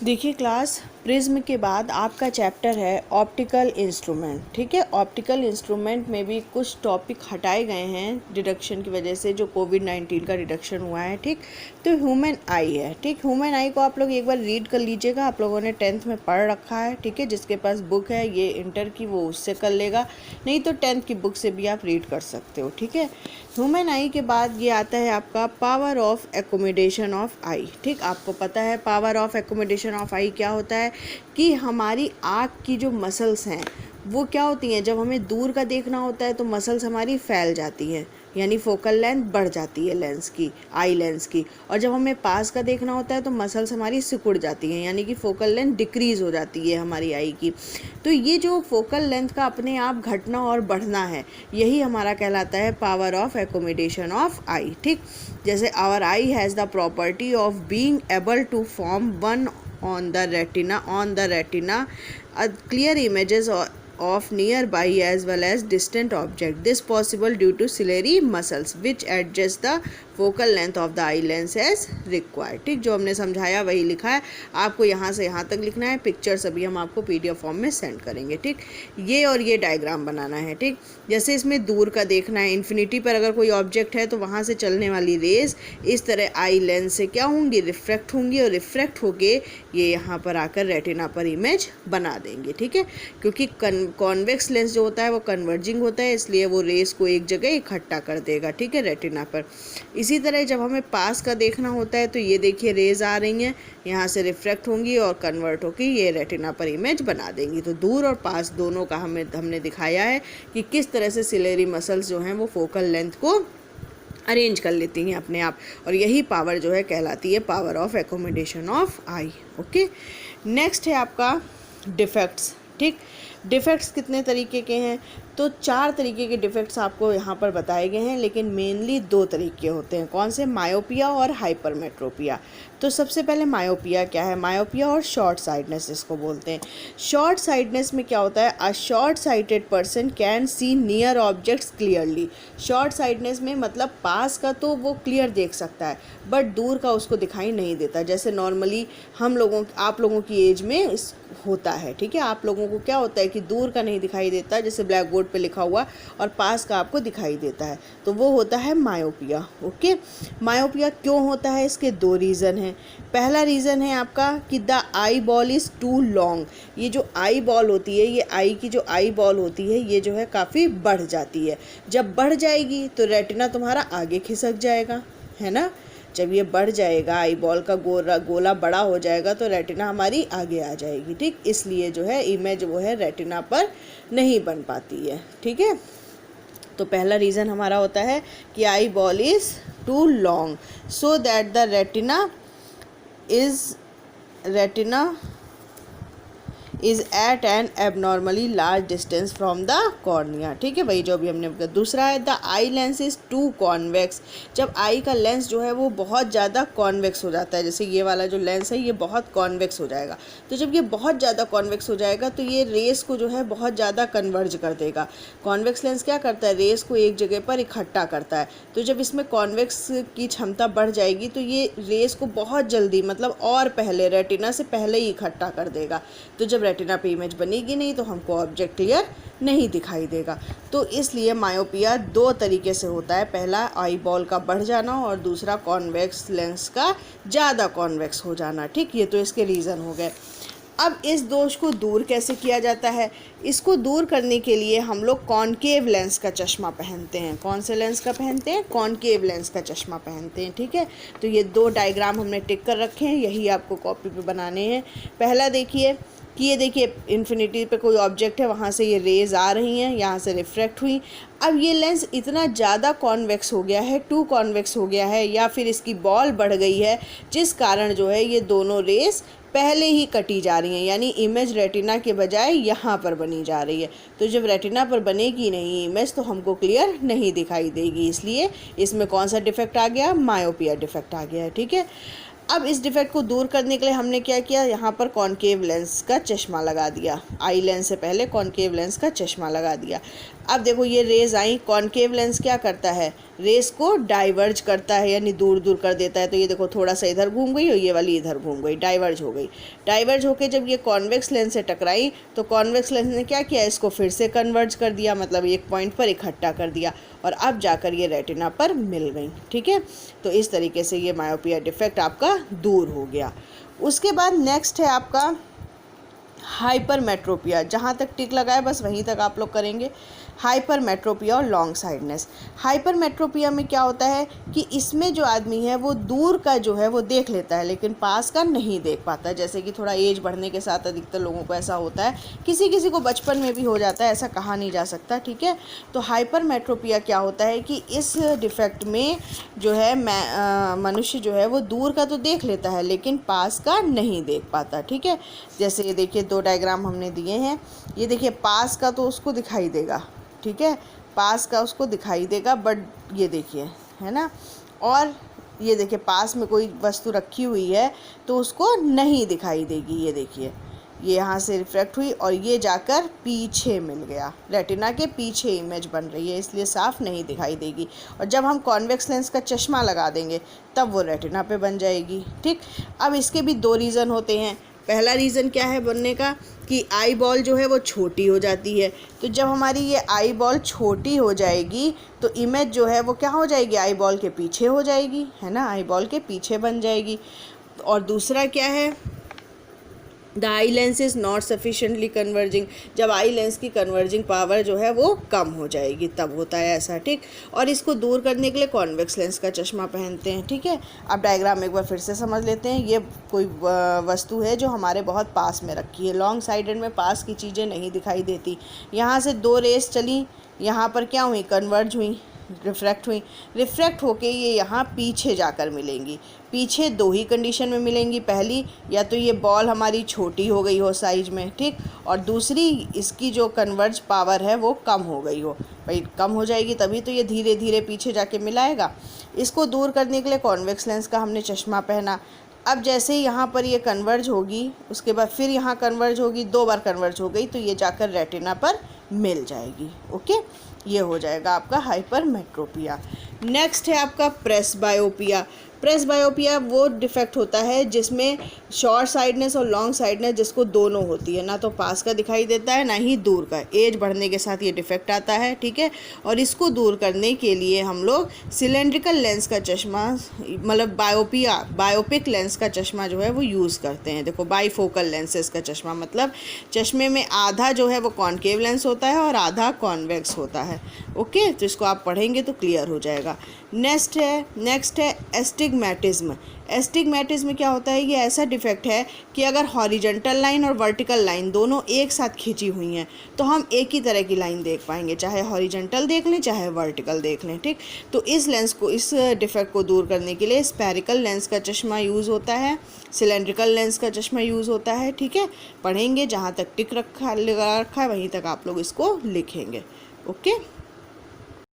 देखिए class, prism के बाद आपका चैप्टर है ऑप्टिकल इंस्ट्रूमेंट। ठीक है, ऑप्टिकल इंस्ट्रूमेंट में भी कुछ टॉपिक हटाए गए हैं डिडक्शन की वजह से, जो कोविड-19 का डिडक्शन हुआ है। ठीक, तो ह्यूमन आई है। ठीक, ह्यूमन आई को आप लोग एक बार रीड कर लीजिएगा, आप लोगों ने 10th में पढ़ रखा है। ठीक है, जिसके पास बुक है ये इंटर की, वो उससे कर लेगा, नहीं तो 10th की बुक से भी आप रीड कर सकते हो। ठीक है, ह्यूमन आई के बाद ये आता है आपका power of accommodation of eye. ठीक, आपको पता है पावर ऑफ एकोमोडेशन ऑफ आई क्या होता है कि हमारी आँख की जो मसल्स हैं वो क्या होती हैं, जब हमें दूर का देखना होता है तो मसल्स हमारी फैल जाती हैं, यानी फोकल लेंथ बढ़ जाती है लेंस की, आई लेंस की। और जब हमें पास का देखना होता है तो मसल्स हमारी सिकुड़ जाती हैं, यानी कि फोकल लेंथ डिक्रीज़ हो जाती है हमारी आई की। तो ये जो फोकल लेंथ का अपने आप घटना और बढ़ना है, यही हमारा कहलाता है power of accommodation of eye. ठीक, जैसे our eye has the property of being able to form one on the retina clear images of nearby as well as distant object. This possible due to ciliary muscles which adjust the focal length of the eye lens as required. ठीक, जो हमने समझाया वही लिखा है, आपको यहाँ से यहाँ तक लिखना है। पिक्चर्स अभी हम आपको PDF फॉर्म में सेंड करेंगे। ठीक, ये और ये डायग्राम बनाना है। ठीक, जैसे इसमें दूर का देखना है, इन्फिनिटी पर अगर कोई ऑब्जेक्ट है तो वहाँ से चलने वाली रेज इस तरह आई लेंस से क्या होंगी, रिफ्रैक्ट होंगी, और रिफ्रैक्ट होके ये यहाँ पर आकर रेटिना पर इमेज बना देंगे। ठीक है, क्योंकि कॉन्वेक्स लेंस जो होता है वो कन्वर्जिंग होता है, इसलिए वो रेस को एक जगह इकट्ठा कर देगा। ठीक है, रेटिना पर। इसी तरह जब हमें पास का देखना होता है तो ये देखिए रेज आ रही हैं, यहाँ से रिफ्रैक्ट होंगी और कन्वर्ट होकर ये रेटिना पर इमेज बना देंगी। तो दूर और पास दोनों का हमने दिखाया है कि किस तरह से सिलेरी मसल्स जो हैं वो फोकल लेंथ को अरेंज कर लेती हैं अपने आप, और यही पावर जो है कहलाती है power of accommodation of I. Okay, next है आपका डिफेक्ट्स। ठीक, डिफेक्ट्स कितने तरीके के हैं, तो 4 तरीके के डिफेक्ट्स आपको यहाँ पर बताए गए हैं, लेकिन मेनली 2 तरीके होते हैं। कौन से? मायोपिया और हाइपरमेट्रोपिया। तो सबसे पहले मायोपिया क्या है? मायोपिया और शॉर्ट साइडनेस इसको बोलते हैं। शॉर्ट साइडनेस में क्या होता है? A short sighted person can see near objects clearly. Short sightedness में मतलब पास का तो वो क्लियर देख सकता है, बट दूर का उसको दिखाई नहीं देता, जैसे नॉर्मली आप लोगों की एज में होता है। ठीक है, आप लोगों को क्या होता है कि दूर का नहीं दिखाई देता, जैसे ब्लैक बोर्ड पे लिखा हुआ, और पास का आपको दिखाई देता है, तो वो होता है मायोपिया। ओके, मायोपिया क्यों होता है? इसके 2 रीज़न हैं। पहला रीज़न है आपका कि the eye ball is too long. ये जो आई बॉल होती है, ये आई की जो आई बॉल होती है, ये जो है काफ़ी बढ़ जाती है। जब बढ़ जाएगी तो रेटिना तुम्हारा आगे खिसक जाएगा, है ना। जब ये बढ़ जाएगा, आई बॉल का गोला बड़ा हो जाएगा, तो रेटिना हमारी आगे आ जाएगी। ठीक, इसलिए जो है इमेज वो है रेटिना पर नहीं बन पाती है। ठीक है, तो पहला रीज़न हमारा होता है कि eye ball is too long so that the retina is at an abnormally large distance from the cornea. ठीक है, वही जो अभी हमने बताया। दूसरा है the eye lens is too convex. जब आई का लेंस जो है वो बहुत ज़्यादा कॉन्वेक्स हो जाता है, जैसे ये वाला जो लेंस है ये बहुत कॉन्वेक्स हो जाएगा, तो जब ये बहुत ज़्यादा कॉन्वेक्स हो जाएगा तो ये रेस को जो है बहुत ज़्यादा कन्वर्ज कर देगा। कॉन्वेक्स लेंस क्या करता है? रेस को एक जगह पर इकट्ठा करता है। तो जब इसमें कॉन्वेक्स की क्षमता बढ़ जाएगी तो ये रेस को बहुत जल्दी, मतलब और पहले, रेटिना से पहले ही इकट्ठा कर देगा। तो जब रेटिना पे इमेज बनेगी नहीं तो हमको ऑब्जेक्ट क्लियर नहीं दिखाई देगा। तो इसलिए मायोपिया 2 तरीके से होता है, पहला आई बॉल का बढ़ जाना और दूसरा कॉन्वेक्स लेंस का ज़्यादा कॉन्वेक्स हो जाना। ठीक, ये तो इसके रीज़न हो गए। अब इस दोष को दूर कैसे किया जाता है? इसको दूर करने के लिए हम लोग कॉनकेव लेंस का चश्मा पहनते हैं। कौन से लेंस का पहनते हैं? कॉनकेव लेंस का चश्मा पहनते हैं। ठीक है, तो ये 2 डायग्राम हमने टिक कर रखे हैं, यही आपको कॉपी पे बनाने हैं। पहला देखिए कि ये देखिए इन्फिनिटी पे कोई ऑब्जेक्ट है, वहाँ से ये रेज़ आ रही हैं, यहाँ से रिफ्रैक्ट हुई। अब ये लेंस इतना ज़्यादा कॉन्वेक्स हो गया है, टू कॉन्वेक्स हो गया है, या फिर इसकी बॉल बढ़ गई है, जिस कारण जो है ये दोनों रेस पहले ही कटी जा रही हैं, यानी इमेज रेटिना के बजाय यहाँ पर बनी जा रही है। तो जब रेटिना पर बनेगी नहीं इमेज तो हमको क्लियर नहीं दिखाई देगी, इसलिए इसमें कौन सा डिफेक्ट आ गया? मायोपिया डिफेक्ट आ गया है। ठीक है, अब इस डिफेक्ट को दूर करने के लिए हमने क्या किया? यहाँ पर कॉनकेव लेंस का चश्मा लगा दिया, आई लेंस से पहले कॉनकेव लेंस का चश्मा लगा दिया। अब देखो ये रेज आई, कॉनकेव लेंस क्या करता है, रेस को डाइवर्ज करता है यानी दूर दूर कर देता है। तो ये देखो थोड़ा सा इधर घूम गई और ये वाली इधर घूम गई, डाइवर्ज हो गई। डाइवर्ज होके जब ये कॉन्वेक्स लेंस से टकराई तो कॉन्वेक्स लेंस ने क्या किया, इसको फिर से कन्वर्ज कर दिया, मतलब एक पॉइंट पर इकट्ठा कर दिया और अब जाकर ये रेटिना पर मिल गई। ठीक है, तो इस तरीके से ये मायोपिया डिफेक्ट आपका दूर हो गया। उसके बाद नेक्स्ट है आपका हाइपरमेट्रोपिया। जहाँ तक टिक लगाए बस वहीं तक आप लोग करेंगे। हाइपरमेट्रोपिया और लॉन्ग साइडनेस। हाइपरमेट्रोपिया में क्या होता है कि इसमें जो आदमी है वो दूर का जो है वो देख लेता है लेकिन पास का नहीं देख पाता। जैसे कि थोड़ा एज बढ़ने के साथ अधिकतर लोगों को ऐसा होता है, किसी किसी को बचपन में भी हो जाता है, ऐसा कहा नहीं जा सकता। ठीक है, तो हाइपरमेट्रोपिया क्या होता है कि इस डिफेक्ट में जो है मनुष्य जो है वो दूर का तो देख लेता है लेकिन पास का नहीं देख पाता। ठीक है, जैसे ये देखिए दो डायग्राम हमने दिए हैं, ये देखिए पास का तो उसको दिखाई देगा, ठीक है, पास का उसको दिखाई देगा, बट ये देखिए है ना, और ये देखिए पास में कोई वस्तु रखी हुई है तो उसको नहीं दिखाई देगी। ये देखिए ये यहाँ से रिफ्लेक्ट हुई और ये जाकर पीछे मिल गया, रेटिना के पीछे इमेज बन रही है इसलिए साफ नहीं दिखाई देगी। और जब हम कॉन्वेक्स लेंस का चश्मा लगा देंगे तब वो रेटिना पे बन जाएगी। ठीक, अब इसके भी दो रीज़न होते हैं। पहला रीज़न क्या है बनने का कि आई बॉल जो है वो छोटी हो जाती है। तो जब हमारी ये आई बॉल छोटी हो जाएगी तो इमेज जो है वो क्या हो जाएगी, आई बॉल के पीछे हो जाएगी, है ना, आई बॉल के पीछे बन जाएगी। और दूसरा क्या है, the eye lens is not sufficiently converging. जब आई लेंस की कन्वर्जिंग पावर जो है वो कम हो जाएगी तब होता है ऐसा। ठीक, और इसको दूर करने के लिए कॉन्वेक्स लेंस का चश्मा पहनते हैं। ठीक है, अब डायग्राम एक बार फिर से समझ लेते हैं। ये कोई वस्तु है जो हमारे बहुत पास में रखी है, लॉन्ग साइडेड में पास की चीज़ें नहीं दिखाई देती। यहाँ से दो रेस चली, यहाँ पर क्या हुई, कन्वर्ज हुई, रिफ्रैक्ट हुई, रिफ्रैक्ट होके ये यहाँ पीछे जाकर मिलेंगी। पीछे दो ही कंडीशन में मिलेंगी, पहली या तो ये बॉल हमारी छोटी हो गई हो साइज में, ठीक, और दूसरी इसकी जो कन्वर्ज पावर है वो कम हो गई हो। भाई कम हो जाएगी तभी तो ये धीरे धीरे पीछे जाके मिलाएगा। इसको दूर करने के लिए कॉन्वेक्स लेंस का हमने चश्मा पहना। अब जैसे ही यहाँ पर ये कन्वर्ज होगी उसके बाद फिर यहाँ कन्वर्ज होगी, दो बार कन्वर्ज हो गई तो ये जाकर रेटिना पर मिल जाएगी। ओके, ये हो जाएगा आपका हाइपरमेट्रोपिया। नेक्स्ट है आपका प्रेसबायोपिया। प्रेसबायोपिया वो डिफेक्ट होता है जिसमें शॉर्ट साइडनेस और लॉन्ग साइडनेस जिसको दोनों होती है, ना तो पास का दिखाई देता है ना ही दूर का। एज बढ़ने के साथ ये डिफेक्ट आता है। ठीक है, और इसको दूर करने के लिए हम लोग सिलेंड्रिकल लेंस का चश्मा, मतलब बायोपिक लेंस का चश्मा जो है वो यूज़ करते हैं। देखो बाईफोकल लेंसेज का चश्मा, मतलब चश्मे में आधा जो है वो कॉनकेव लेंस होता है और आधा कॉन्वेक्स होता है। ओके, तो इसको आप पढ़ेंगे तो क्लियर हो जाएगा। नेक्स्ट है एस्टिग्मेटिज्म। एस्टिग्मेटिज्म क्या होता है, ये ऐसा डिफेक्ट है कि अगर हॉरिजॉन्टल लाइन और वर्टिकल लाइन दोनों एक साथ खींची हुई हैं तो हम एक ही तरह की लाइन देख पाएंगे, चाहे हॉरिजॉन्टल देख लें चाहे वर्टिकल देख लें। ठीक, तो इस डिफेक्ट को दूर करने के लिए स्फेरिकल लेंस का चश्मा यूज़ होता है, सिलेंड्रिकल लेंस का चश्मा यूज़ होता है। ठीक है, पढ़ेंगे, जहाँ तक टिक लगा रखा है वहीं तक आप लोग इसको लिखेंगे। ओके।